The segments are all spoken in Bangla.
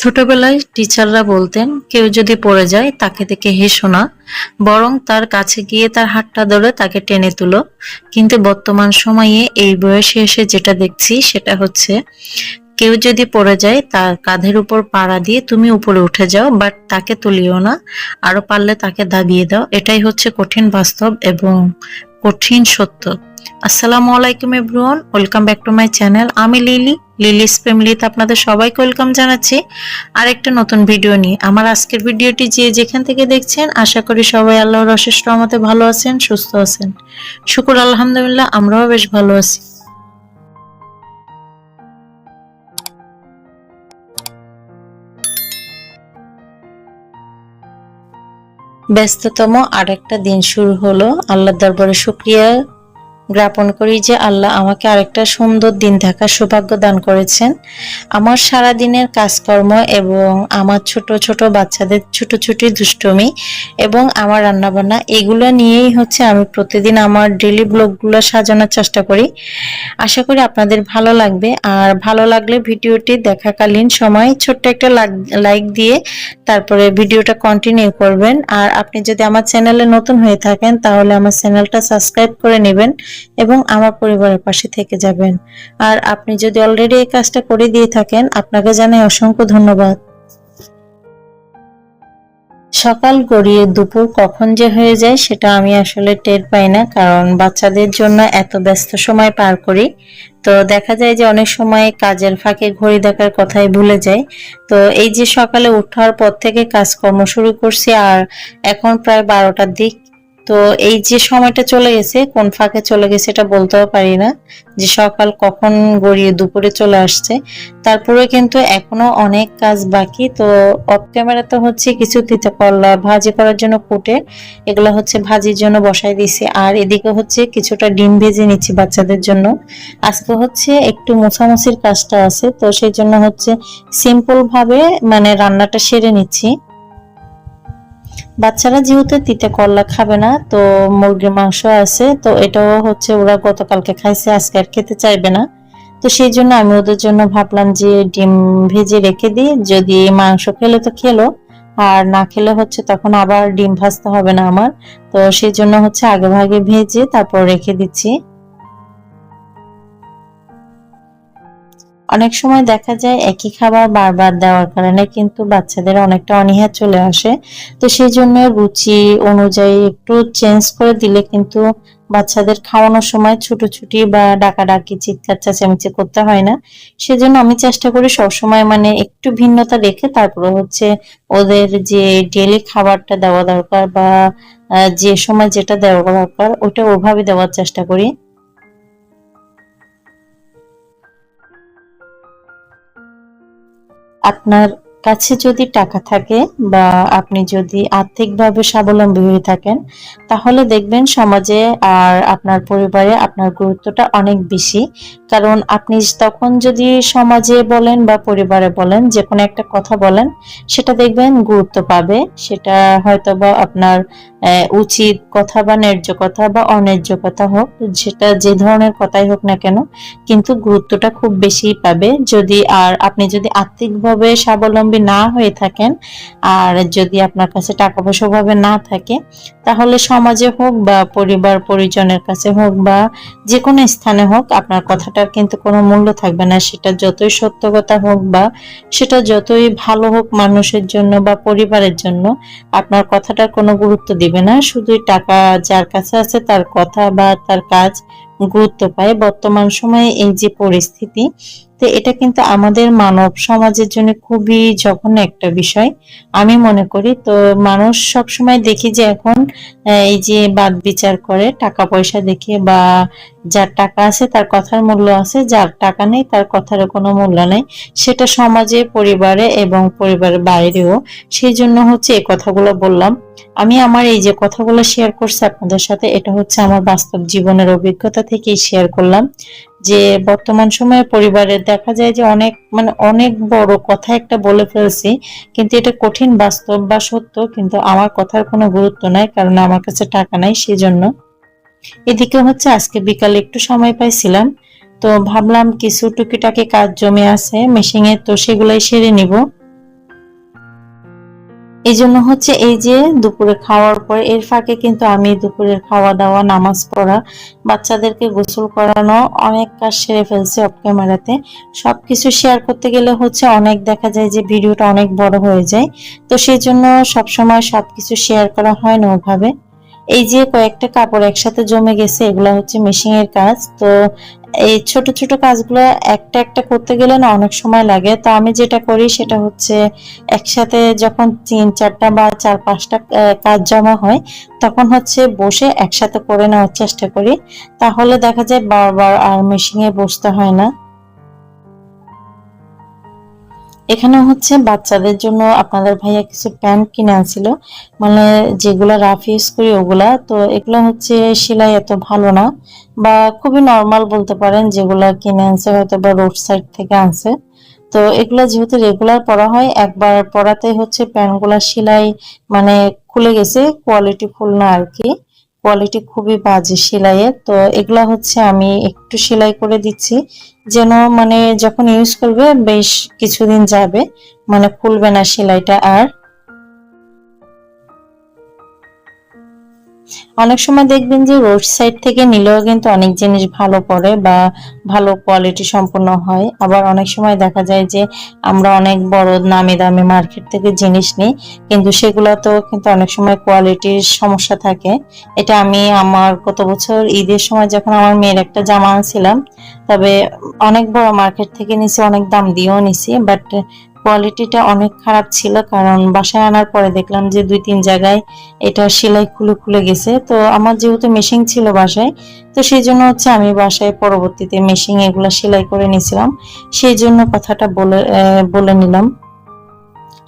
ছোটবেলায় টিচাররা বলতেন কেউ যদি পড়ে যায় তাকে দেখে হেসো না, বরং তার কাছে গিয়ে তার হাতটা ধরে তাকে টেনে তুলো। কিন্তু বর্তমান সময়ে এই বয়সে এসে যেটা দেখছি সেটা হচ্ছে কেউ যদি পড়ে যায় তার কাঁধের উপর পাড়া দিয়ে তুমি উপরে উঠে যাও, বাট তাকে তুলিও না, আরো পারলে তাকে দাবিয়ে দাও। এটাই হচ্ছে কঠিন বাস্তব এবং কঠিন সত্য। আসসালামু আলাইকুম everyone, welcome back to my channel. আমি লিলিস ফ্যামিলিতে আপনাদের সবাইকে ওয়েলকাম জানাচ্ছি আরেকটা নতুন ভিডিও নিয়ে। আমার আজকের ভিডিওটি যে যেখান থেকে দেখছেন আশা করি সবাই আল্লাহর অশেষ রহমতে ভালো আছেন, সুস্থ আছেন। শুকুর আলহামদুলিল্লাহ, আমরাও বেশ ভালো আছি। ব্যস্ততম আরেকটা দিন শুরু হলো। আল্লাহর দরবারে শুকরিয়া জ্ঞাপন করি যে আল্লাহ আমাকে আরেকটা সুন্দর দিন দেখার সৌভাগ্য দান করেছেন। আমার সারা দিনের কাজকর্ম এবং আমার ছোট ছোট বাচ্চাদের ছুটোছুটি দুষ্টুমি এবং আমার রান্নাবান্না এগুলো নিয়েই হচ্ছে আমি প্রতিদিন আমার ডেইলি ব্লগগুলো সাজানোর চেষ্টা করি। আশা করি আপনাদের ভালো লাগবে। আর ভালো লাগলে ভিডিওটি দেখাকালীন সময় ছোট্ট একটা লাইক দিয়ে তারপরে ভিডিওটা কন্টিনিউ করবেন। আর আপনি যদি আমার চ্যানেলে নতুন হয়ে থাকেন তাহলে আমার চ্যানেলটা সাবস্ক্রাইব করে নেবেন এবং আমার পরিবারের পাশে থেকে যাবেন। আর আপনি যদি অলরেডি এই কাজটা করে দিয়ে থাকেন আপনাকে জানাই অসংখ্য ধন্যবাদ। সকাল গড়িয়ে দুপুর কখন যে হয়ে যায় সেটা আমি আসলে টের পাই না, কারণ বাচ্চাদের জন্য এত ব্যস্ত সময় পার করি। তো দেখা যায় যে অনেক সময় কাজের ফাঁকে ঘড়ি দেখার কথাই ভুলে যাই। তো এই যে সকালে ওঠার পর থেকে কাজকর্ম শুরু করছি আর এখন প্রায় 12টার দিক। তো এই যে সময়টা চলে গেছে, কোন ফাঁকে চলে গেছে এটা বলতেও পারি না, যে সকাল কখন গড়িয়ে দুপুরে চলে আসছে। তারপরে কিন্তু এখনো অনেক কাজ বাকি। তো অফ ক্যামেরা তো হচ্ছে কিছু তিতা করলা ভাজি করার জন্য কুটে এগুলো হচ্ছে ভাজির জন্য বসাই দিয়েছি। আর এদিকে হচ্ছে কিছুটা ডিম ভেজে নিচ্ছি বাচ্চাদের জন্য। আজকে হচ্ছে একটু মোছামুছির কাজটা আছে, তো সেই জন্য হচ্ছে সিম্পল ভাবে মানে রান্নাটা সেরে নিচ্ছি। বাচ্চারা যেহেতু তিতে করলা খাবে না, তো মুরগির মাংস আছে, তো এটাও হচ্ছে ওরা গতকালকে খাইছে, আজকে আর খেতে চাইবে না। তো সেই জন্য আমি ওদের জন্য ভাবলাম যে ডিম ভেজে রেখে দিই, যদি মাংস খেলে তো খেলো, আর না খেলে হচ্ছে তখন আবার ডিম ভাজতে হবে না আমার। তো সেই জন্য হচ্ছে আগে ভাগে ভেজে তারপর রেখে দিচ্ছি। অনেক সময় দেখা যায় একই খাবার বারবার দেওয়ার কারণে কিন্তু বাচ্চাদের অনেকটা অনীহা চলে আসে। তো সেই জন্য রুচি অনুযায়ী একটু চেঞ্জ করে দিলে কিন্তু বাচ্চাদের খাওয়ানোর সময় ছুটোছুটি বা ডাকাডাকি চিৎকার চেঁচামেচি করতে হয় না। সেজন্য আমি চেষ্টা করি সবসময় মানে একটু ভিন্নতা রেখে তারপরে হচ্ছে ওদের যে ডেইলি খাবারটা দেওয়া দরকার বা যে সময় যেটা দেওয়া দরকার ওটা ওভাবে দেওয়ার চেষ্টা করি। আপনার কাছে যদি টাকা থাকে বা আপনি যদি আর্থিকভাবে স্বাবলম্বী হয়ে থাকেন তাহলে দেখবেন সমাজে আর আপনার পরিবারে আপনার গুরুত্বটা অনেক বেশি। কারণ আপনি তখন যদি সমাজে বলেন বা পরিবারে বলেন যে কোনো একটা কথা বলেন, সেটা দেখবেন গুরুত্ব পাবে। সেটা হয়তো বা আপনার উচিত কথা বা ন্যায্য কথা বা অন্যায্য কথা হোক, সেটা যে ধরনের কথাই হোক না কেন, কিন্তু গুরুত্বটা খুব বেশি পাবে। যদি আর আপনি যদি আর্থিকভাবে স্বাবলম্বী না হয়ে থাকেন আর যদি আপনার কাছে টাকা পয়সা ভাবে না থাকে, তাহলে সমাজে হোক বা পরিবার পরিজনের কাছে হোক বা যে কোনো স্থানে হোক আপনার কথাটার কিন্তু কোনো মূল্য থাকবে না। সেটা যতই সত্য কথা হোক বা সেটা যতই ভালো হোক মানুষের জন্য বা পরিবারের জন্য, আপনার কথাটার কোনো গুরুত্ব দিবে না। শুধুই টাকা যার কাছে আছে তার কথা বা তার কাজ গুরুত্ব পায়। বর্তমান সময়ে এই যে পরিস্থিতি, তো এটা কিন্তু আমাদের মানব সমাজের জন্য খুবই জঘন্য একটা বিষয় আমি মনে করি। তো মানুষ সবসময় দেখি যে এখন এই যে বাদ বিচার করে টাকা পয়সা দেখে, বা যার টাকা আছে তার কথার মূল্য আছে, যার টাকা নেই তার কথার কোনো মূল্য নেই। সেটা সমাজে, পরিবারে এবং পরিবারের বাইরেও। সেই জন্য হচ্ছে এই কথাগুলো বললাম। আমি আমার এই যে কথাগুলো শেয়ার করছি আপনাদের সাথে, এটা হচ্ছে আমার বাস্তব জীবনের অভিজ্ঞতা থেকেই শেয়ার করলাম। যে বর্তমান সময়ে পরিবারে দেখা যায় যে অনেক মানে অনেক বড় কথা একটা বলে ফেলছি, কিন্তু এটা কঠিন বাস্তব বা সত্য, কিন্তু আমার কথার কোনো গুরুত্ব নাই কারণ আমার কাছে টাকা নাই। সেজন্য এদিকে হচ্ছে আজকে বিকালে একটু সময় পাইছিলাম, তো ভাবলাম কিছু টুকিটাকি কাজ জমে আছে মেশিনে, তো সেগুলাই সেরে নিব। এই জন্য হচ্ছে এই যে দুপুরে খাওয়ার পর এর ফাঁকে কিন্তু আমি দুপুরের খাওয়া দাওয়া, নামাজ পড়া, বাচ্চাদেরকে গোসল করানো, অনেক কাজ সেরে ফেলছি অফ ক্যামেরাতে। সবকিছু শেয়ার করতে গেলে হচ্ছে অনেক দেখা যায় যে ভিডিওটা অনেক বড় হয়ে যায়। তো সেই জন্য সবসময় সবকিছু শেয়ার করা হয় না ওভাবে। এই যে কয়েকটা কাপড় একসাথে জমে গেছে, এগুলা হচ্ছে মেশিং এর কাজ। তো এই ছোট ছোট কাজগুলো একটা একটা করতে গেলে না অনেক সময় লাগে। তো আমি যেটা করি সেটা হচ্ছে একসাথে যখন 3-4টা বা 4-5টা কাজ জমা হয়, তখন হচ্ছে বসে একসাথে করে নেওয়ার চেষ্টা করি। তাহলে দেখা যায় বারবার আর মেশিং এ বসতে হয় না। এখানে হচ্ছে বাচ্চাদের জন্য আপনাদের ভাইয়া কিছু প্যান্ট কিনে আনছিল, মানে যেগুলা রাফ ইউজ করি ওগুলা। তো এগুলা হচ্ছে সেলাই এত ভালো না, বা খুবই নর্মাল বলতে পারেন। যেগুলা কিনে আনছে হয়তো বা রোড সাইড থেকে আনছে। তো এগুলা যেহেতু রেগুলার পরা হয়, একবার পরাতে হচ্ছে প্যান্টগুলা সেলাই মানে খুলে গেছে, কোয়ালিটি ফুল না আর কি, কোয়ালিটি খুবই বাজে সেলাইয়ের। তো এগুলা হচ্ছে আমি একটু সেলাই করে দিচ্ছি, যেন মানে যখন ইউজ করবে বেশ কিছুদিন যাবে, মানে খুলবে না সেলাইটা আর। অনেক সময় দেখবেন যে রোড সাইড থেকে নিলেও কিন্তু অনেক জিনিস ভালো পড়ে বা ভালো কোয়ালিটি সম্পন্ন হয়। আবার অনেক সময় দেখা যায় যে আমরা অনেক বড় নামি দামি মার্কেট থেকে জিনিস নিই, কিন্তু সেগুলো তো কিন্তু অনেক সময় কোয়ালিটির সমস্যা থাকে। এটা আমি আমার গত বছর ঈদের সময় যখন আমার মেয়ের একটা জামা আনছিলাম, তবে অনেক বড় মার্কেট থেকে নিছি, অনেক দাম দিয়েও নিছি, বাট কোয়ালিটিটা অনেক খারাপ ছিল। কারণ বাসায় আনার পরে দেখলাম যে 2-3 জায়গায় এটা সেলাই খুলে খুলে গেছে। তো আমার যেহেতু মেশিন ছিল বাসায়, তো সেই জন্য হচ্ছে আমি বাসায় পরবর্তীতে মেশিন এগুলা সেলাই করে নিয়েছিলাম। সেই জন্য কথাটা বলে নিলাম।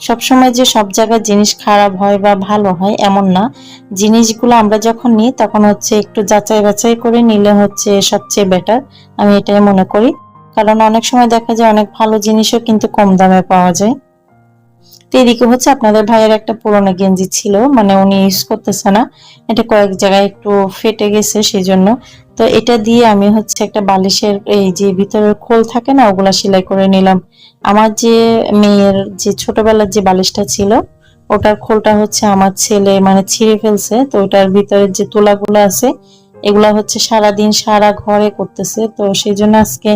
সবসময় যে সব জায়গায় জিনিস খারাপ হয় বা ভালো হয় এমন না। জিনিসগুলো আমরা যখন নিই তখন হচ্ছে একটু যাচাই বাছাই করে নিলে হচ্ছে সবচেয়ে বেটার, আমি এটাই মনে করি। কারণ অনেক সময় দেখা যায় অনেক ভালো জিনিসও কিন্তু কম দামে পাওয়া যায়। তো এদিকে হচ্ছে আপনাদের ভাইয়ের একটা পুরোনো গেঞ্জি ছিল, মানে উনি ইউজ করতেছে না, এটা কয়েক জায়গায় একটু ফেটে গেছে সেই জন্য। তো এটা দিয়ে আমি হচ্ছে একটা বালিশের এই যে ভিতরের খোল থাকে না, ওগুলা সেলাই করে নিলাম। আমার যে মেয়ের যে ছোটবেলার যে বালিশটা ছিল, ওটার খোলটা হচ্ছে আমার ছেলে মানে ছিঁড়ে ফেলছে। তো ওটার ভিতরের যে তুলাগুলো আছে, এগুলা হচ্ছে সারাদিন সারা ঘরে করতেছে। তো সেই জন্য আজকে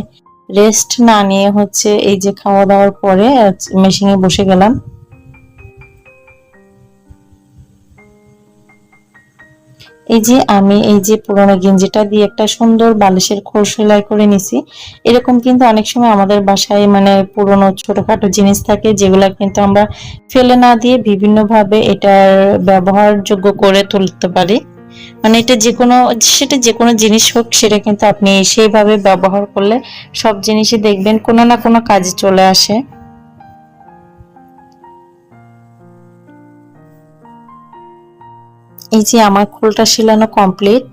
রেস্ট না নিয়ে হচ্ছে এই যে খাওয়া দাওয়ার পরে মেশিনে বসে গেলাম। এই যে আমি এই যে পুরোনো গেঞ্জিটা দিয়ে একটা সুন্দর বালিশের খোল সেলাই করে নিছি। এরকম কিন্তু অনেক সময় আমাদের বাসায় মানে পুরোনো ছোটখাটো জিনিস থাকে, যেগুলা কিন্তু আমরা ফেলে না দিয়ে বিভিন্ন ভাবে এটার ব্যবহারযোগ্য করে তুলতে পারি। মানে এটা যে কোনো জিনিস হোক, সেটা কিন্তু আপনি সেইভাবে ব্যবহার করলে সব জিনিসই দেখবেন কোনো না কোনো কাজে চলে আসে। এই যে আমার খোলটা সেলানো কমপ্লিট।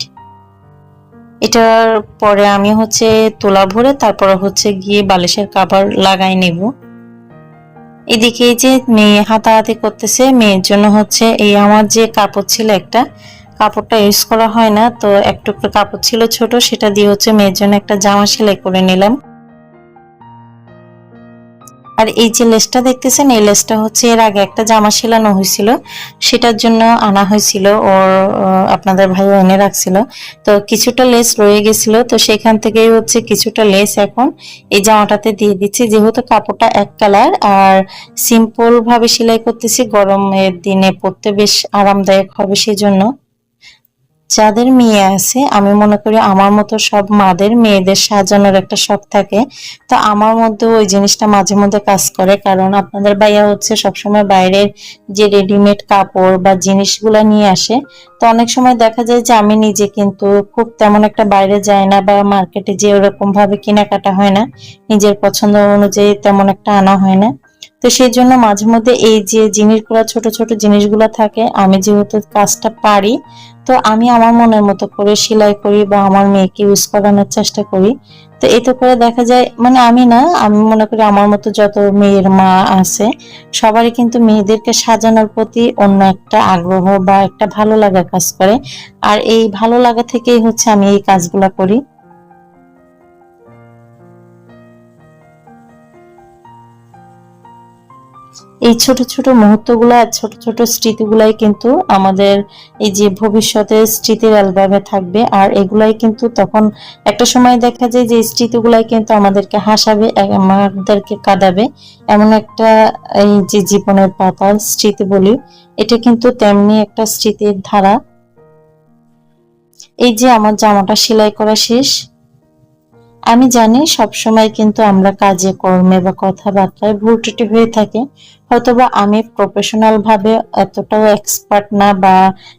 এটার পরে আমি হচ্ছে তুলা ভরে তারপরে হচ্ছে গিয়ে বালিশের কভার লাগাই নেব। এদিকে এই যে মেয়ে হাতাহাতি করতেছে, মেয়ের জন্য হচ্ছে এই আমার যে কাপড় ছিল একটা, কাপড়টা ইউজ করা হয় না, তো এক টুকরো কাপড় ছিল ছোট, সেটা দিয়ে হচ্ছে মেয়ের জন্য একটা জামা সেলাই করে নিলাম। আর এই যে লেসটা দেখতেছেন, এই লেসটা হচ্ছে এর আগে একটা জামা সেলানো হয়েছিল, সেটার জন্য আনা হয়েছিল ওর, আপনাদের ভাই এনে রাখছিল। তো কিছুটা লেস রয়ে গেছিল, তো সেখান থেকেই হচ্ছে কিছুটা লেস এখন এই জামাটাতে দিয়ে দিচ্ছি, যেহেতু কাপড়টা এক কালার আর সিম্পল ভাবে সেলাই করতেছি, গরমের দিনে পরতে বেশ আরামদায়ক হবে সেই জন্য। যাদের মেয়ে আছে, আমি মনে করি আমার মতো সব মাদের মেয়েদের সাজানোর একটা শখ থাকে। তো আমার মধ্যে ওই জিনিসটা মাঝে মধ্যে কাজ করে, কারণ আপনাদের ভাইয়া হচ্ছে সবসময় বাইরের যে রেডিমেড কাপড় বা জিনিসগুলা নিয়ে আসে। তো অনেক সময় দেখা যায় যে আমি নিজে কিন্তু খুব তেমন একটা বাইরে যাই না, বা মার্কেটে যে ওরকম ভাবে কেনাকাটা হয় না, নিজের পছন্দ অনুযায়ী তেমন একটা আনা হয় না। তো সেই জন্য মাঝে মধ্যে এই যে জিনিসগুলো, ছোট ছোট জিনিসগুলো থাকে, আমি যেহেতু কাজটা পারি, তো আমি আমার মনের মতো করে সেলাই করি বা আমার মেয়েকে ইউজ করানোর চেষ্টা করি। তো এতে করে দেখা যায় মানে আমি না, আমি মনে করি আমার মতো যত মেয়ের মা আছে, সবারই কিন্তু মেয়েদেরকে সাজানোর প্রতি অন্য একটা আগ্রহ বা একটা ভালো লাগা কাজ করে। আর এই ভালো লাগা থেকেই হচ্ছে আমি এই কাজগুলা করি। এই ছোট ছোট মুহূর্তগুলো আর ছোট ছোট স্মৃতিগুলাই কিন্তু আমাদের এই যে ভবিষ্যতে স্মৃতির অ্যালবামে থাকবে। আর এগুলাই কিন্তু তখন একটা সময় দেখা যায় যে স্মৃতিগুলাই কিন্তু আমাদেরকে হাসাবে, আমাদেরকে কাঁদাবে। এমন একটা এই যে জীবনের পাতার স্মৃতি বলি, এটা কিন্তু তেমনি একটা স্মৃতির ধারা। এই যে আমার জামাটা সেলাই করা শেষ। আমি জানি সবসময় কিন্তু আমরা কাজে কর্মে বা কথাবার্তায় ভুল ত্রুটি হয়ে থাকে। হয়তোবা আমি প্রফেশনাল ভাবে এতটাও এক্সপার্ট না, বা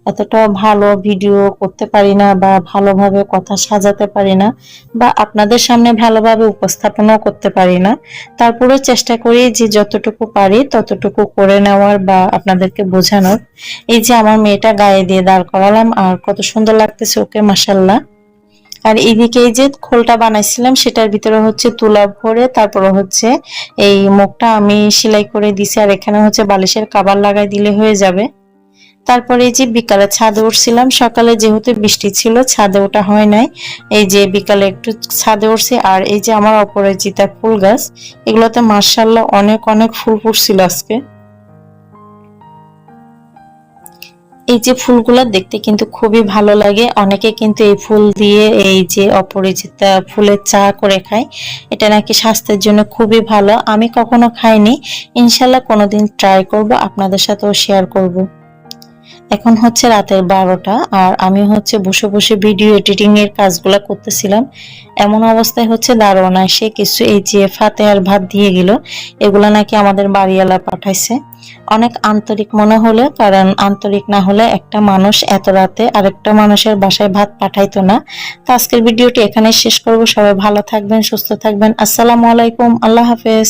এতটাও ভালো ভিডিও করতে পারি না, বা ভালোভাবে কথা সাজাতে পারি না, বা আপনাদের সামনে ভালোভাবে উপস্থাপনাও করতে পারি না। তারপরেও চেষ্টা করি যে যতটুকু পারি ততটুকু করে নেওয়ার বা আপনাদেরকে বোঝানোর। এই যে আমার মেয়েটা গায়ে দিয়ে দাঁড় করালাম, আর কত সুন্দর লাগতেছে ওকে, মাশাল্লাহ। আর এইদিকে এই যে খোলটা বানাইছিলাম সেটার ভিতরে হচ্ছে তুলা ভরে তারপরে হচ্ছে এই মুখটা আমি সেলাই করে দিছি, আর এখানে হচ্ছে বালিশের কভার লাগাই দিলে হয়ে যাবে। তারপরে এই যে বিকালে ছাদে উঠছিলাম, সকালে যেহেতু বৃষ্টি ছিল ছাদে ওঠা হয় নাই, এই যে বিকালে একটু ছাদে উঠছি। আর এই যে আমার অপরাজিতা ফুল গাছ, এগুলোতে মাশাআল্লাহ অনেক অনেক ফুল ফুটছিল আজকে। এই যে ফুলগুলো দেখতে কিন্তু খুবই ভালো লাগে। অনেকে কিন্তু এই ফুল দিয়ে এই যে অপরাজিতা ফুলের চা করে খায়, এটা নাকি স্বাস্থ্যের জন্য খুবই ভালো। আমি কখনো খাইনি, ইনশাল্লাহ কোনোদিন ট্রাই করব, আপনাদের সাথেও শেয়ার করব। এখন হচ্ছে রাতের 12টা, আর আমি হচ্ছে বসে বসে ভিডিও এডিটিং এর কাজগুলো করতেছিলাম। এমন অবস্থায় হচ্ছে দারোয়ান এসে কিছু এই যে ফাতেহার ভাত দিয়ে গেল, এগুলা নাকি আমাদের বাড়িওয়ালা পাঠাইছে। অনেক আন্তরিক মনে হলো, কারণ আন্তরিক না হলে একটা মানুষ এত রাতে আরেকটা মানুষের বাসায় ভাত পাঠাইতো না। তো আজকের ভিডিওটি এখানে শেষ করব। সবাই ভালো থাকবেন, সুস্থ থাকবেন। আসসালামু আলাইকুম, আল্লাহ হাফেজ।